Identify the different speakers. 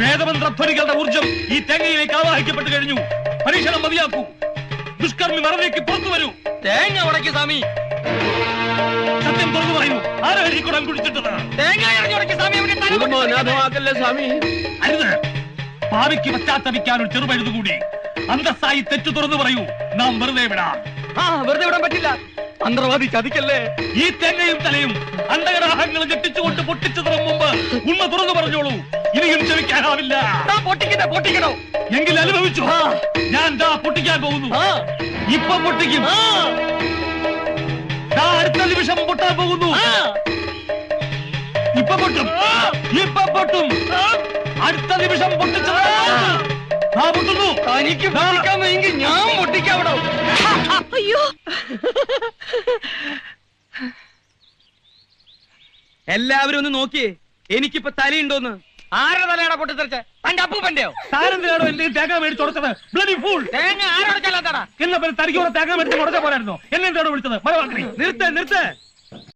Speaker 1: വേദമന്ത്രധ്വനികളുടെ ഊർജം ഈ തേങ്ങയിലേക്ക് ആവാഹിക്കപ്പെട്ടു കഴിഞ്ഞു. പരീക്ഷണം മതിയാക്കൂ. ദുഷ്കർമ്മി മറവിലേക്ക് പുറത്തു വരൂ.
Speaker 2: തേങ്ങ ഉടക്കി സ്വാമി.
Speaker 1: സത്യം തുറന്നു പറയൂ. ആരാണ് ഈ കുടം കുടിച്ചിട്ടത്?
Speaker 2: തേങ്ങ ഉടക്കി സ്വാമി.
Speaker 1: അരുത്. ഭാവിക്ക് പശ്ചാത്തപിക്കാൻ ഒരു ചെറുപഴുതുകൂടി. അന്തസ്സായി തെറ്റു തുറന്നു പറയൂ. നാം വെറുതെ വിടാം.
Speaker 2: വെറുതെ വിടാൻ പറ്റില്ല. മന്ത്രവാദി ചതിക്കല്ലേ.
Speaker 1: ഈ തേങ്ങയും തലയും അണ്ടകരാഹങ്ങൾ ഞെട്ടിച്ചുകൊണ്ട് പൊട്ടിച്ചു തുറന്നു മുമ്പ് ഉണ്മ തുറന്നു പറഞ്ഞോളൂ. ഇനിയും ക്ഷമിക്കാനാവില്ല.
Speaker 2: പൊട്ടിക്കണോ?
Speaker 1: എങ്കിൽ അനുഭവിച്ചു. ഞാൻ പൊട്ടിക്കാൻ പോകുന്നു. ഇപ്പൊ പൊട്ടിക്കും. അടുത്ത നിമിഷം പൊട്ടാൻ പോകുന്നു. ഇപ്പൊ പൊട്ടും. അടുത്ത നിമിഷം പൊട്ടിച്ചു പൊട്ടുന്നു.
Speaker 2: തനിക്ക് പൊട്ടിക്കാമെങ്കിൽ ഞാൻ പൊട്ടിക്കാവിടോ.
Speaker 3: അയ്യോ,
Speaker 2: എല്ലാവരും ഒന്ന് നോക്കിയേ. എനിക്കിപ്പോ തലയുണ്ടോന്ന്. ആരുടെ തലയാണോ പൊട്ടിത്തെറിച്ച? തന്റെ അപ്പൂപ്പന്റെയോ?
Speaker 1: താരെന്തിനാണോ എന്തെങ്കിലും തേങ്ങ മേടിച്ച് ഉടച്ചത്? Bloody fool.
Speaker 2: തേങ്ങ ആരോടക്കല്ലാത്തടാ.
Speaker 1: എന്നാ പിന്നെ തനിക്ക് തേങ്ങ മേടിച്ച് ഉടച്ച പോരായിരുന്നോ? എന്നെന്താണോ വിളിച്ചത്?
Speaker 2: നിർത്ത്.